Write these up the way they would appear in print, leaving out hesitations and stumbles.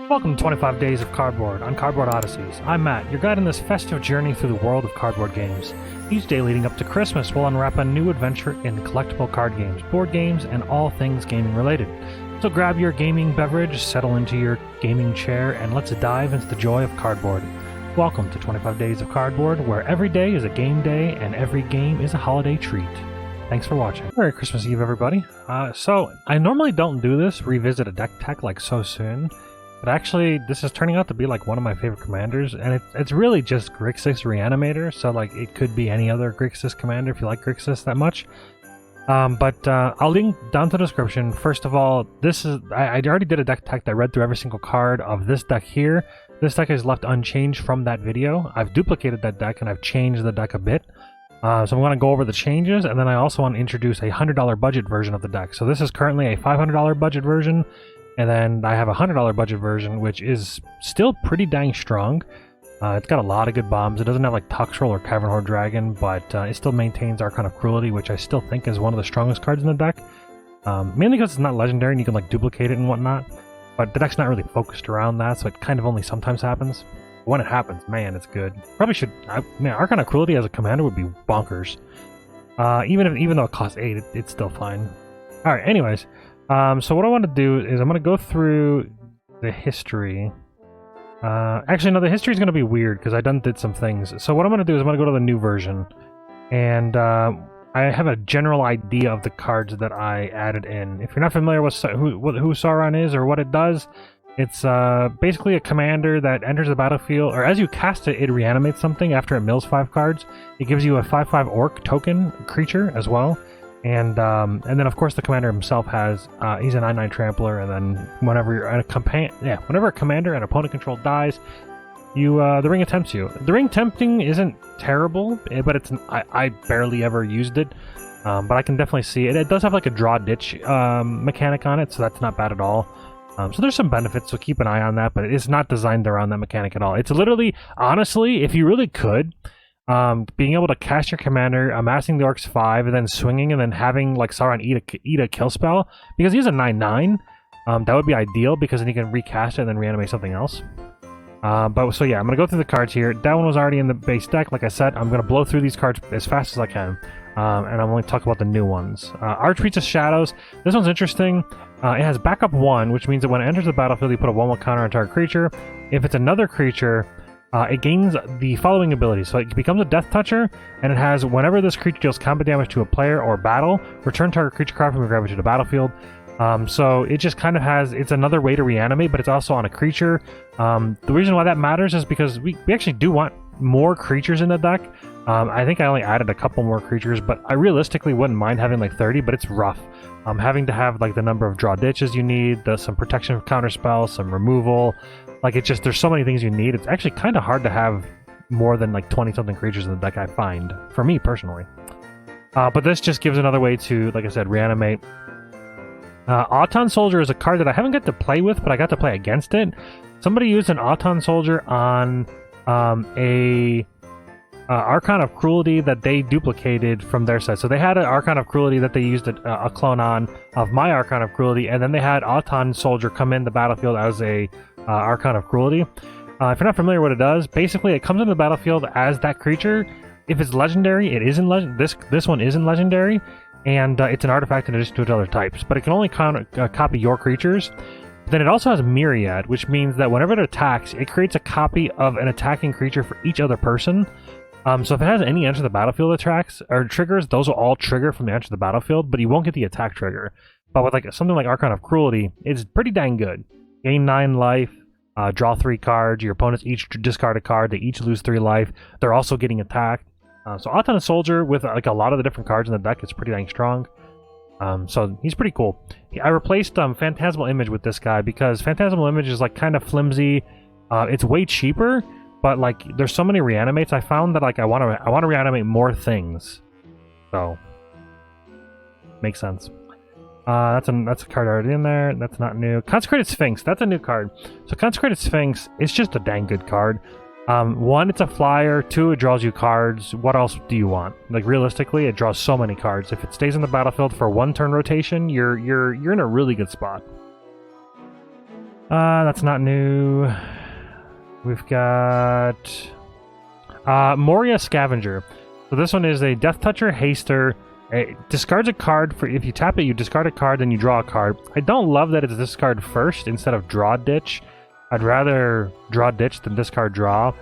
Welcome to 25 Days of Cardboard on Cardboard Odysseys. I'm Matt, your guide on this festive journey through the world of cardboard games. Each day leading up to Christmas will unwrap a new adventure in collectible card games, board games, and all things gaming related. So grab your gaming beverage, settle into your gaming chair, and let's dive into the joy of cardboard. Welcome to 25 Days of Cardboard, where every day is a game day and every game is a holiday treat. Thanks for watching. Merry Christmas Eve, everybody. So I normally don't do this, revisit a deck tech like so soon. But actually, this is turning out to be like one of my favorite commanders, and it's really just Grixis Reanimator, so like it could be any other Grixis commander if you like Grixis that much. I'll link down to the description. First of all, this is I already did a deck tech that read through every single card of this deck here. This deck is left unchanged from that video. I've duplicated that deck and I've changed the deck a bit. So I'm going to go over the changes, and then I also want to introduce a $100 budget version of the deck. So this is currently a $500 budget version. And then I have a $100 budget version, which is still pretty dang strong. It's got a lot of good bombs. It doesn't have like Tuxrel or Cavern Horde Dragon, but it still maintains Archon of Cruelty, which I still think is one of the strongest cards in the deck. Mainly because it's not legendary and you can like duplicate it and whatnot. But the deck's not really focused around that, so it kind of only sometimes happens. But when it happens, man, it's good. Probably should... man, Archon of Cruelty as a commander would be bonkers. Even though it costs 8, it's still fine. Alright, anyways. So what I want to do is I'm going to go through the history. Actually, no, the history is going to be weird because I did some things. So what I'm going to do is I'm going to go to the new version. And I have a general idea of the cards that I added in. If you're not familiar with who Sauron is or what it does, it's basically a commander that enters the battlefield, or as you cast it, it reanimates something after it mills 5 cards. It gives you a 5/5 orc token creature as well. And then of course the commander himself has he's a 9/9 trampler, and then whenever a commander and opponent control dies, the ring attempts you. The ring tempting isn't terrible, but I barely ever used it, but I can definitely see it. It does have like a draw ditch mechanic on it, so that's not bad at all. So there's some benefits, so keep an eye on that, but it's not designed around that mechanic at all. It's literally, honestly, if you really could, being able to cast your commander, amassing the orcs 5, and then swinging, and then having like Sauron eat a kill spell, because he's a 9/9, that would be ideal, because then you can recast it and then reanimate something else. So yeah, I'm going to go through the cards here. That one was already in the base deck. Like I said, I'm going to blow through these cards as fast as I can, and I'm going to talk about the new ones. Archpriestess Shadows. This one's interesting. It has backup 1, which means that when it enters the battlefield, you put a 1/1 counter on target creature. If it's another creature, it gains the following abilities. So it becomes a Death Toucher, and it has, whenever this creature deals combat damage to a player or battle, return target creature card from your graveyard to the battlefield. So it just kind of has, it's another way to reanimate, but it's also on a creature. The reason why that matters is because we actually do want more creatures in the deck. I think I only added a couple more creatures, but I realistically wouldn't mind having like 30, but it's rough. Having to have like the number of draw ditches you need, some protection counter spells, some removal. Like, it's just, there's so many things you need. It's actually kind of hard to have more than like 20-something creatures in the deck, I find, for me personally. But this just gives another way to, like I said, reanimate. Auton Soldier is a card that I haven't got to play with, but I got to play against it. Somebody used an Auton Soldier on a Archon of Cruelty that they duplicated from their side. So they had an Archon of Cruelty that they used a clone on of my Archon of Cruelty, and then they had Auton Soldier come in the battlefield as a Archon of Cruelty. If you're not familiar with what it does, basically it comes into the battlefield as that creature. If it's legendary, it isn't this one isn't legendary, and it's an artifact in addition to its other types. But it can only copy your creatures. Then it also has Myriad, which means that whenever it attacks, it creates a copy of an attacking creature for each other person. So if it has any enter the battlefield attacks or triggers, those will all trigger from the enter the battlefield, but you won't get the attack trigger. But with like something like Archon of Cruelty, it's pretty dang good. Gain 9 life, draw 3 cards, your opponents each discard a card, they each lose 3 life, they're also getting attacked. So Auton Soldier, with like a lot of the different cards in the deck, is pretty dang strong. So he's pretty cool. I replaced Phantasmal Image with this guy, because Phantasmal Image is like kind of flimsy. It's way cheaper, but like there's so many reanimates, I found that like I want to reanimate more things. So makes sense. That's a card already in there. That's not new. Consecrated Sphinx. That's a new card. So Consecrated Sphinx is just a dang good card. 1, it's a flyer. 2, it draws you cards. What else do you want? Like, realistically, it draws so many cards. If it stays in the battlefield for 1 turn rotation, you're in a really good spot. That's not new. We've got Moria Scavenger. So this one is a Death Toucher Haster. It discards a card for if you tap it, you discard a card, then you draw a card. I don't love that it's discard first instead of draw ditch. I'd rather draw ditch than discard draw.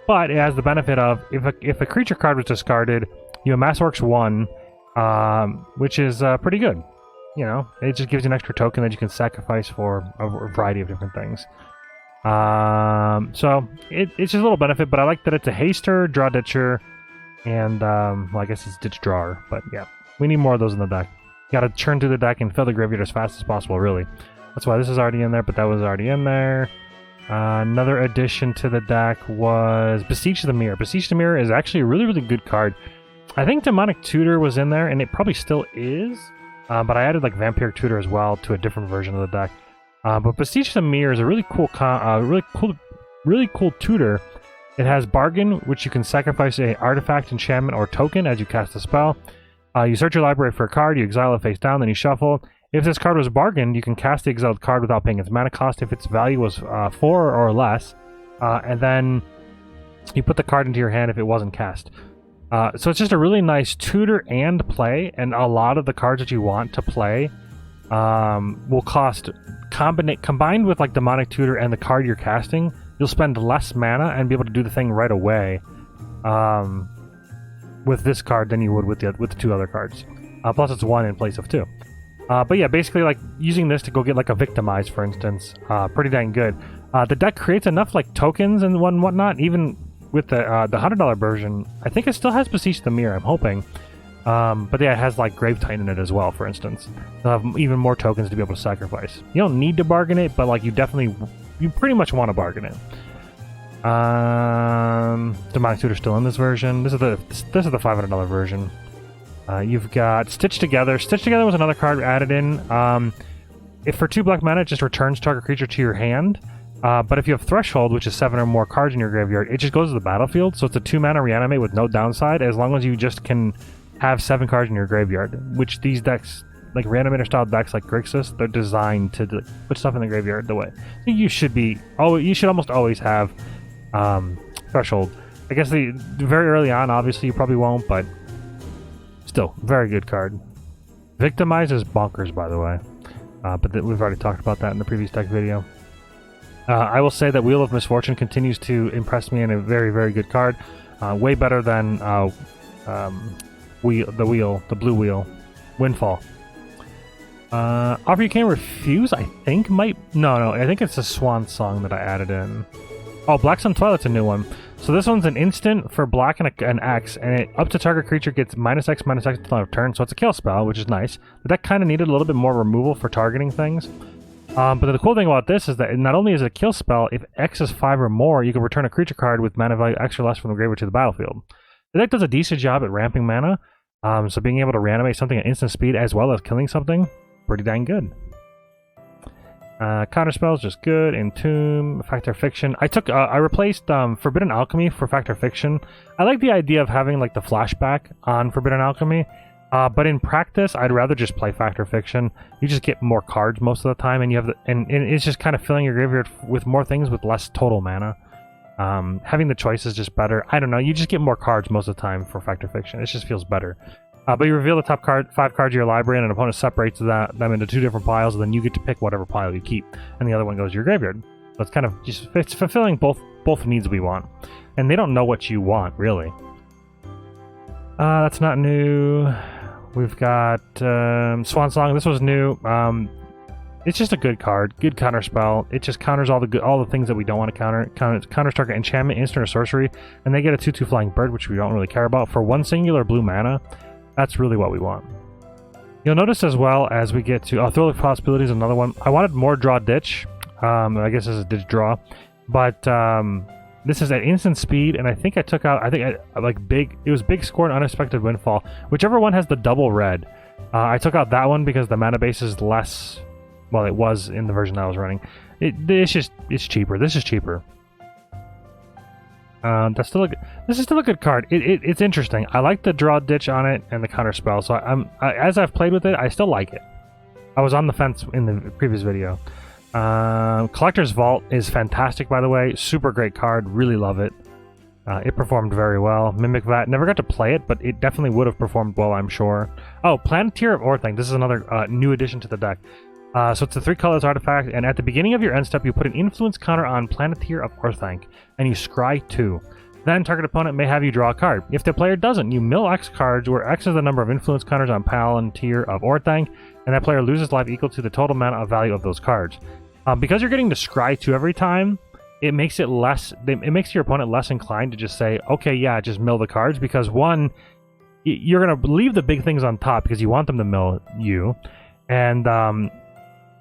But it has the benefit of if a creature card was discarded, you have Massworks 1, which is pretty good. You know, it just gives you an extra token that you can sacrifice for a variety of different things. So it's just a little benefit, but I like that it's a haster, draw ditcher, and well, I guess it's ditch drawer. But yeah, we need more of those in the deck. You gotta churn through the deck and fill the graveyard as fast as possible, really. That's why this is already in there, but that was already in there. Another addition to the deck was Beseech the Mirror. Beseech the Mirror is actually a really, really good card. I think Demonic Tutor was in there, and it probably still is. But I added like Vampiric Tutor as well to a different version of the deck. But Beseech the Mirror is a really cool, really cool tutor. It has Bargain, which you can sacrifice a artifact, enchantment, or token as you cast a spell. You search your library for a card, you exile it face down, then you shuffle. If this card was bargained, you can cast the exiled card without paying its mana cost if its value was 4 or less, and then you put the card into your hand if it wasn't cast. So it's just a really nice tutor and play, and a lot of the cards that you want to play will cost, combined with like Demonic Tutor and the card you're casting, you'll spend less mana and be able to do the thing right away with this card than you would with the 2 other cards. Plus it's 1 in place of 2. But yeah, basically like using this to go get like a Victimize, for instance, pretty dang good. The deck creates enough like tokens and whatnot, even with the $100 version. I think it still has Beseech the Mirror, I'm hoping. But yeah, it has like Grave Titan in it as well, for instance. You'll have even more tokens to be able to sacrifice. You don't need to bargain it, but like you pretty much want to bargain it. Demonic Tutor still in this version. This is the $500 version. You've got Stitch Together. Stitch Together was another card added in. If for 2 black mana, it just returns target creature to your hand. But if you have Threshold, which is 7 or more cards in your graveyard, it just goes to the battlefield. So it's a 2 mana reanimate with no downside, as long as you just can have 7 cards in your graveyard. Which these decks, like reanimator style decks like Grixis, they're designed to put stuff in the graveyard the way. So you should almost always have Threshold. I guess very early on, obviously you probably won't, but still, very good card. Victimize is bonkers, by the way. But we've already talked about that in the previous deck video. I will say that Wheel of Misfortune continues to impress me in a very, very good card. Way better than the blue wheel. Windfall. Offer You Can't Refuse, I think No, I think it's a Swan Song that I added in. Oh, Black Sun Twilight's a new one. So this one's an instant for black and an X, and it up to target creature gets -X until end of turn, so it's a kill spell, which is nice. The deck kind of needed a little bit more removal for targeting things. But the cool thing about this is that not only is it a kill spell, if X is 5 or more, you can return a creature card with mana value X or less from the graveyard to the battlefield. The deck does a decent job at ramping mana, so being able to reanimate something at instant speed as well as killing something, pretty dang good. Counterspell is just good. Entomb, Factor Fiction. I replaced Forbidden Alchemy for Factor Fiction. I like the idea of having like the flashback on Forbidden Alchemy, but in practice, I'd rather just play Factor Fiction. You just get more cards most of the time, and you have and it's just kind of filling your graveyard with more things with less total mana. Having the choice is just better. I don't know. You just get more cards most of the time for Factor Fiction. It just feels better. But you reveal the top 5 cards of your library, and an opponent separates them into 2 different piles, and then you get to pick whatever pile you keep, and the other one goes to your graveyard. So it's kind of just fulfilling both needs we want, and they don't know what you want really. That's not new. We've got Swan Song. This was new. It's just a good card, good counter spell. It just counters all the things that we don't want to counter. Counters target enchantment, instant, or sorcery, and they get a 2/2 flying bird, which we don't really care about for 1 singular blue mana. That's really what we want. You'll notice as well as we get to Thrill of Possibilities, another one. I wanted more draw ditch. I guess this is ditch draw, but this is at instant speed, and I think I took out. It was big score and unexpected windfall. Whichever one has the double red. I took out that one because the mana base is less. Well, it was in the version that I was running. It's cheaper. This is cheaper. This is still a good card. It's interesting. I like the draw ditch on it and the counter spell. So as I've played with it, I still like it. I was on the fence in the previous video. Collector's Vault is fantastic, by the way. Super great card. Really love it. It performed very well. Mimic Vat, never got to play it, but it definitely would have performed well, I'm sure. Oh, Planeteer of Orthanc. This is another new addition to the deck. So it's a 3 colors artifact, and at the beginning of your end step, you put an influence counter on Planeteer of Orthanc, and you scry 2. Then target opponent may have you draw a card. If the player doesn't, you mill X cards, where X is the number of influence counters on Palantir of Orthanc, and that player loses life equal to the total mana of value of those cards. Because you're getting to scry 2 every time, it makes it less. It makes your opponent less inclined to just say, "Okay, yeah, just mill the cards," because one, you're gonna leave the big things on top because you want them to mill you, and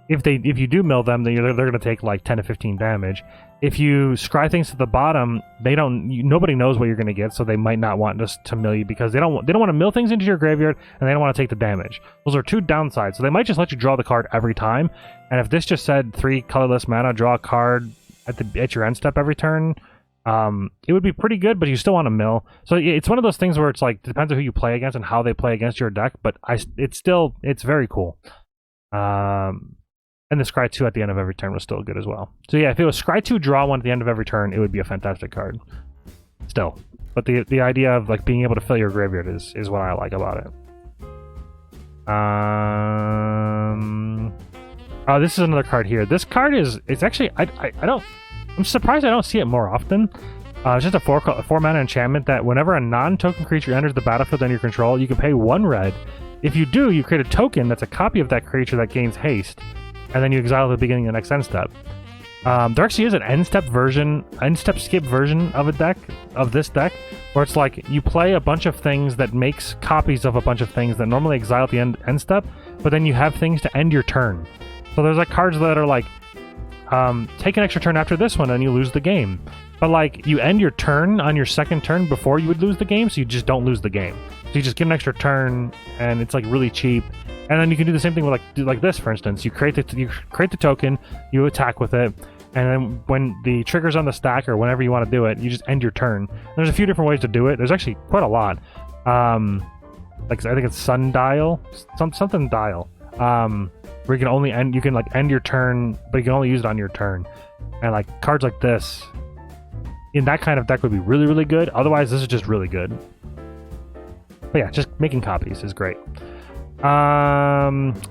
if you do mill them, then they're gonna take like 10 to 15 damage. If you scry things to the bottom, nobody knows what you're gonna get, so they might not want just to mill you because they don't want to mill things into your graveyard, and they don't want to take the damage. Those are 2 downsides. So they might just let you draw the card every time. And if this just said 3 colorless mana, draw a card at your end step every turn, it would be pretty good, but you still want to mill. So it's one of those things where it's like, depends on who you play against and how they play against your deck, but it's very cool. And the scry 2 at the end of every turn was still good as well. So yeah, if it was scry 2, draw 1 at the end of every turn, it would be a fantastic card. Still. But the idea of like being able to fill your graveyard is what I like about it. Oh, this is another card here. This card it's actually I'm surprised I don't see it more often. It's just a 4 mana enchantment that whenever a non-token creature enters the battlefield under your control, you can pay 1 red. If you do, you create a token that's a copy of that creature that gains haste, and then you exile at the beginning of the next end step. There actually is an end step skip version of this deck, where it's like you play a bunch of things that makes copies of a bunch of things that normally exile at the end step, but then you have things to end your turn. So there's like cards that are like, take an extra turn after this one and you lose the game. But like, you end your turn on your second turn before you would lose the game, so you just don't lose the game. So you just get an extra turn, and it's like really cheap. And then you can do the same thing with like this, for instance. You create the token, you attack with it, and then when the trigger's on the stack or whenever you want to do it, you just end your turn. There's a few different ways to do it. There's actually quite a lot. Like I think it's Sundial, something dial. Where you can end your turn, but you can only use it on your turn. And like cards like this, in that kind of deck would be really, really good. Otherwise, this is just really good. But yeah, just making copies is great.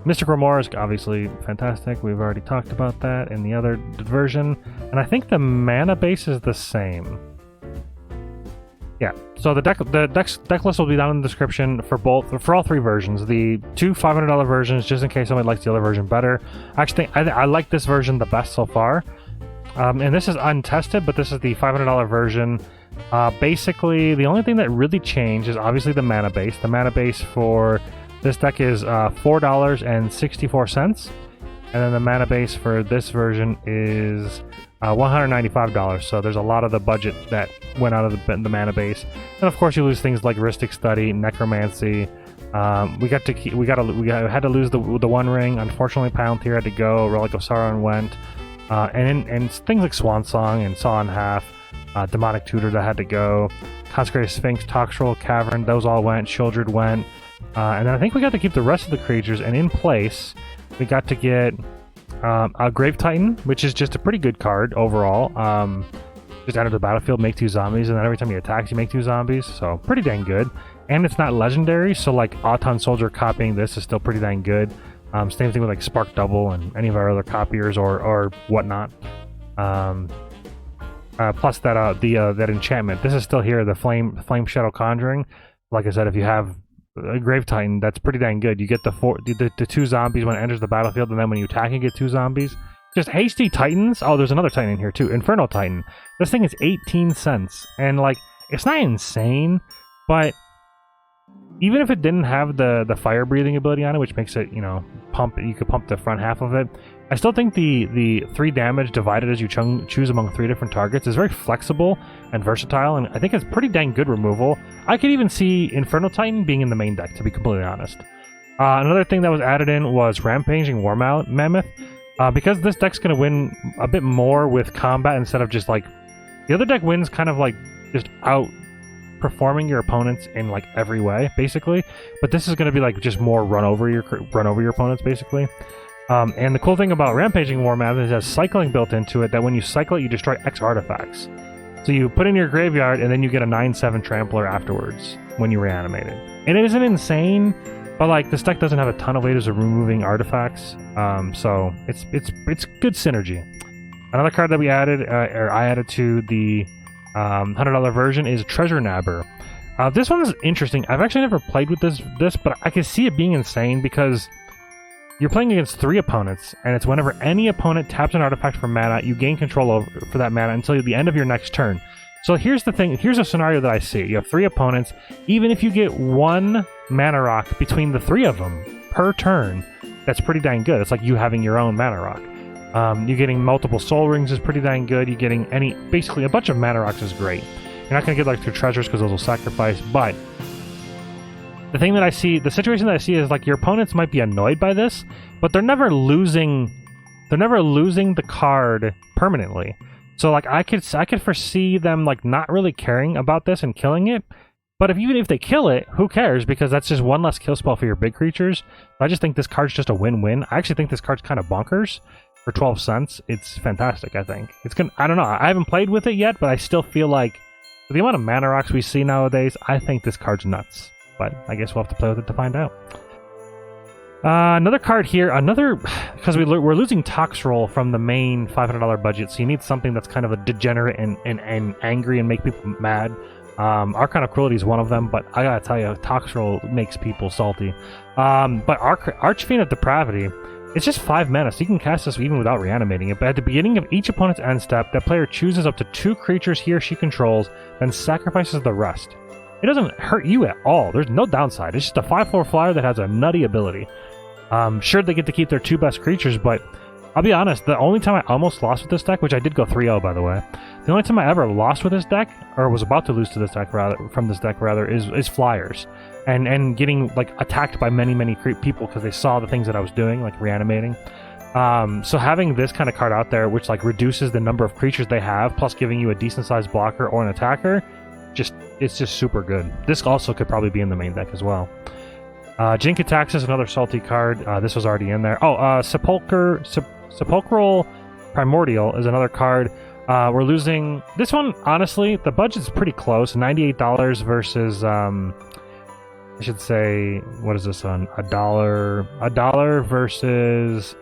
Mystic Remorse is obviously fantastic. We've already talked about that in the other version. And I think the mana base is the same. Yeah, so the deck list will be down in the description for all 3 versions. The 2 $500 versions, just in case somebody likes the other version better. Actually, I like this version the best so far. And this is untested, but this is the $500 version. Basically, the only thing that really changed is obviously the mana base. The mana base for this deck is $4.64, and then the mana base for this version is $195. So there's a lot of the budget that went out of the mana base, and of course you lose things like Rhystic Study, Necromancy. We had to lose the One Ring. Unfortunately, Palantir had to go. Relic of Sauron went, and things like Swan Song and Saw in Half, Demonic Tutor that had to go. Consecrated Sphinx, Toxtrol, Cavern, those all went. Shieldred went. And then I think we got to keep the rest of the creatures, and in place, we got to get a Grave Titan, which is just a pretty good card overall. Just enter the battlefield, make 2 zombies, and then every time he attacks, you make 2 zombies, so pretty dang good. And it's not legendary, so like Auton Soldier copying this is still pretty dang good. Same thing with like Spark Double and any of our other copiers or whatnot. Plus that enchantment. This is still here, the Flame Shadow Conjuring. Like I said, if you have a Grave Titan, that's pretty dang good. You get the 2 zombies when it enters the battlefield, and then when you attack, you get 2 zombies. Just hasty Titans. Oh, there's another Titan in here too. Infernal Titan. This thing is 18 cents, and like, it's not insane, but even if it didn't have the fire breathing ability on it, which makes it, you know, you could pump the front half of it, I still think the 3 damage divided as you choose among 3 different targets is very flexible and versatile, and I think it's pretty dang good removal. I could even see Infernal Titan being in the main deck, to be completely honest. Another thing that was added in was Rampaging War Mammoth. Because this deck's going to win a bit more with combat instead of just like... The other deck wins kind of like just outperforming your opponents in like every way, basically. But this is going to be like just more run over your opponents, basically. And the cool thing about Rampaging War Madness is it has cycling built into it, that when you cycle it, you destroy X artifacts. So you put in your graveyard, and then you get a 9/7 Trampler afterwards when you reanimate it. And it isn't insane, but like this deck doesn't have a ton of ways of removing artifacts, so it's good synergy. Another card that we added, or I added to the $100 version, is Treasure Nabber. This one is interesting. I've actually never played with this, but I can see it being insane because you're playing against 3 opponents, and it's whenever any opponent taps an artifact for mana, you gain control for that mana until the end of your next turn. So here's the thing. Here's a scenario that I see. You have 3 opponents. Even if you get 1 mana rock between the 3 of them per turn, that's pretty dang good. It's like you having your own mana rock. You're getting multiple soul rings is pretty dang good. You're getting basically a bunch of mana rocks is great. You're not going to get like 2 treasures because those will sacrifice, but the thing that I see, the situation that I see is like your opponents might be annoyed by this, but they're never losing the card permanently. So like I could foresee them like not really caring about this and killing it. But even if they kill it, who cares? Because that's just 1 less kill spell for your big creatures. I just think this card's just a win-win. I actually think this card's kind of bonkers. For 12 cents, it's fantastic, I think. I don't know, I haven't played with it yet, but I still feel like with the amount of mana rocks we see nowadays, I think this card's nuts. But I guess we'll have to play with it to find out. Another card here, because we're losing Toxroll from the main $500 budget, so you need something that's kind of a degenerate and angry and make people mad. Archon of Cruelty is one of them, but I gotta tell you, Toxroll makes people salty. But Archfiend of Depravity, it's just 5 mana, so you can cast this even without reanimating it. But at the beginning of each opponent's end step, that player chooses up to 2 creatures he or she controls, then sacrifices the rest. It doesn't hurt you at all. There's no downside. It's just a 5/4 flyer that has a nutty ability. Sure, they get to keep their 2 best creatures, but I'll be honest, the only time I almost lost with this deck, which I did go 3-0 by the way, the only time I ever lost with this deck, or was about to lose to this deck rather, is flyers. And getting like attacked by many people because they saw the things that I was doing, like reanimating. So having this kind of card out there, which like reduces the number of creatures they have, plus giving you a decent sized blocker or an attacker, it's just super good. This also could probably be in the main deck as well. Jink Attacks is another salty card. This was already in there. Sepulchral Primordial is another card. We're losing this one. Honestly, the budget's pretty close. $98 versus I should say, what is this one? $1 versus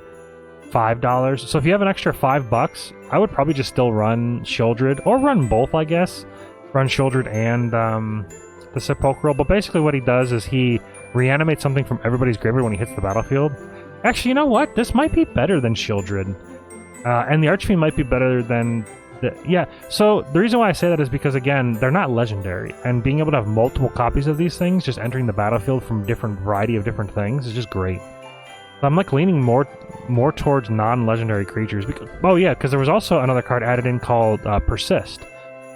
$5. So if you have an extra $5, I would probably just still run Shieldred, or run both, I guess. Run Shieldred and the Sepulchral. But basically what he does is he reanimates something from everybody's graveyard when he hits the battlefield. Actually, you know what? This might be better than Shieldred. And the Archfiend might be better than... Yeah, so the reason why I say that is because, again, they're not legendary, and being able to have multiple copies of these things just entering the battlefield from variety of different things is just great. So I'm like leaning more towards non-legendary creatures. Because there was also another card added in called Persist,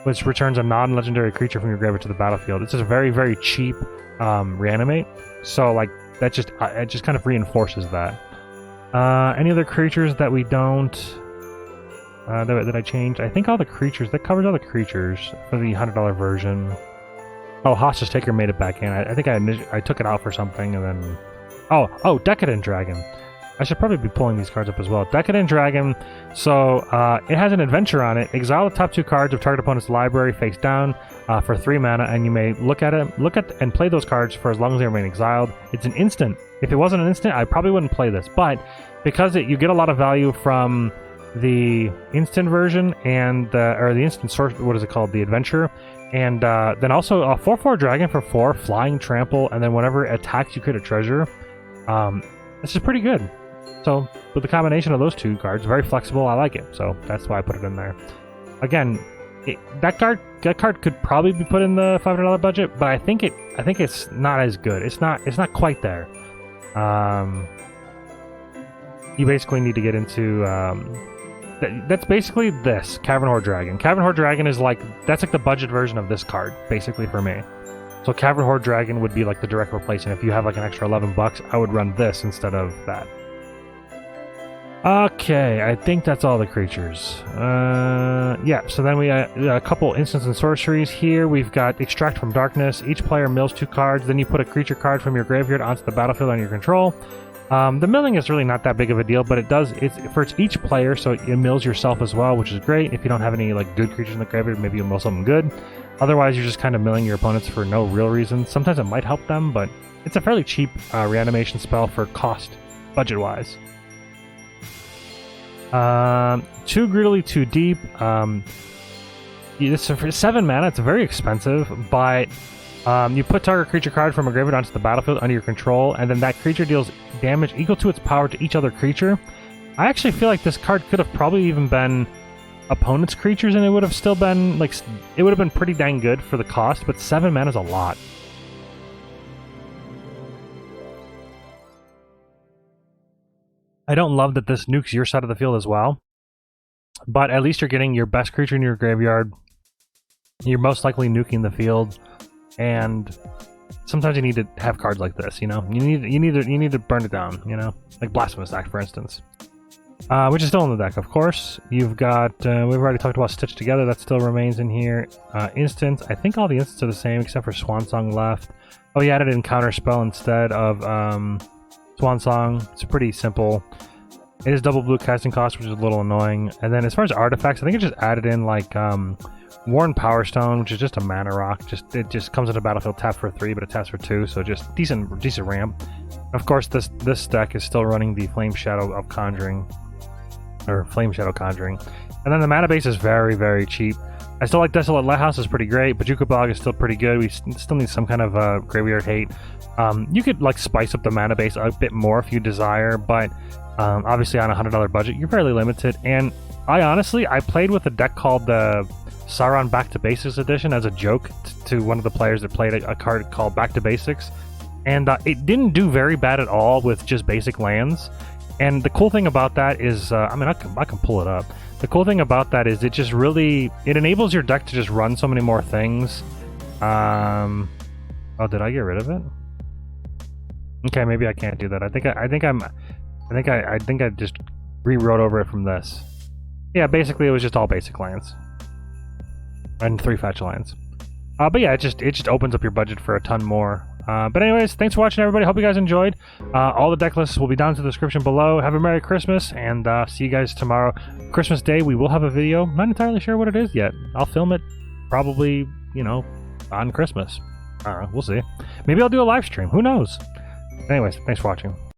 which returns a non-legendary creature from your graveyard to the battlefield. It's just a very, very cheap reanimate, so like that it just kind of reinforces that. Any other creatures that we don't... that I changed? I think all the creatures, that covers all the creatures for the $100 version. Oh, Hostage Taker made it back in. I think I took it out for something, and then... Oh, Decadent Dragon. I should probably be pulling these cards up as well. Decadent Dragon, so it has an adventure on it. Exile the top 2 cards of target opponent's library face down for 3 mana, and you may look at and play those cards for as long as they remain exiled. It's an instant. If it wasn't an instant, I probably wouldn't play this, but because you get a lot of value from the instant version and the instant source, what is it called, the adventure, and then also a 4/4 dragon for 4 flying trample, and then whenever it attacks you create a treasure. This is pretty good. So with the combination of those 2 cards, very flexible, I like it, so that's why I put it in there. Again, that card could probably be put in the $500 budget, but I think it's not as good. It's not quite there. You basically need to get into that's basically this Cavern Horde Dragon. Cavern Horde Dragon is that's like the budget version of this card, basically, for me. So Cavern Horde Dragon would be like the direct replacement. If you have like an extra $11, I would run this instead of that. Okay, I think that's all the creatures. Yeah, so then we a couple instants and sorceries here. We've got Extract from Darkness. Each player mills 2 cards, then you put a creature card from your graveyard onto the battlefield on your control. The milling is really not that big of a deal, but it's for each player, so it mills yourself as well, which is great. If you don't have any like good creatures in the graveyard, maybe you'll mill something good. Otherwise, you're just kind of milling your opponents for no real reason. Sometimes it might help them, but it's a fairly cheap reanimation spell for cost, budget-wise. Too greedily, too deep. It's for 7 mana. It's very expensive, but you put target creature card from a graveyard onto the battlefield under your control, and then that creature deals damage equal to its power to each other creature. I actually feel like this card could have probably even been opponent's creatures, and it would have still been like it would have been pretty dang good for the cost. But 7 mana is a lot. I don't love that this nukes your side of the field as well, but at least you're getting your best creature in your graveyard. You're most likely nuking the field, and sometimes you need to have cards like this. You know, you need to burn it down. You know, like Blasphemous Act, for instance, which is still in the deck, of course. You've got we've already talked about Stitch Together. That still remains in here. Instants. I think all the instants are the same except for Swan Song left. Oh, he added in Counter Spell instead of Swan Song. It's pretty simple. It is double blue casting cost, which is a little annoying. And then as far as artifacts, I think it just added in like Worn Power Stone, which is just a mana rock. It just comes into battlefield tap for 3, but it taps for 2, so just decent ramp. Of course, this deck is still running the Flame Shadow of Conjuring, or Flame Shadow Conjuring. And then the mana base is very, very cheap. I still like Desolate Lighthouse, is pretty great. Bajuka Bog is still pretty good. We still need some kind of graveyard hate. You could like spice up the mana base a bit more if you desire, but obviously on a $100 budget, you're fairly limited. And I played with a deck called the Sauron Back to Basics edition as a joke to one of the players that played a card called Back to Basics, and it didn't do very bad at all with just basic lands. And the cool thing about that is, I can pull it up. The cool thing about that is it enables your deck to just run so many more things. Oh, did I get rid of it? Okay, maybe I can't do that. I think I just rewrote over it from this. Yeah, basically it was just all basic lands and 3 fetch lands. But yeah, it just opens up your budget for a ton more. But anyways, thanks for watching, everybody. Hope you guys enjoyed. All the deck lists will be down in the description below. Have a Merry Christmas, and see you guys tomorrow. Christmas Day, we will have a video. Not entirely sure what it is yet. I'll film it probably, on Christmas. I don't know. We'll see. Maybe I'll do a live stream. Who knows? Anyways, thanks for watching.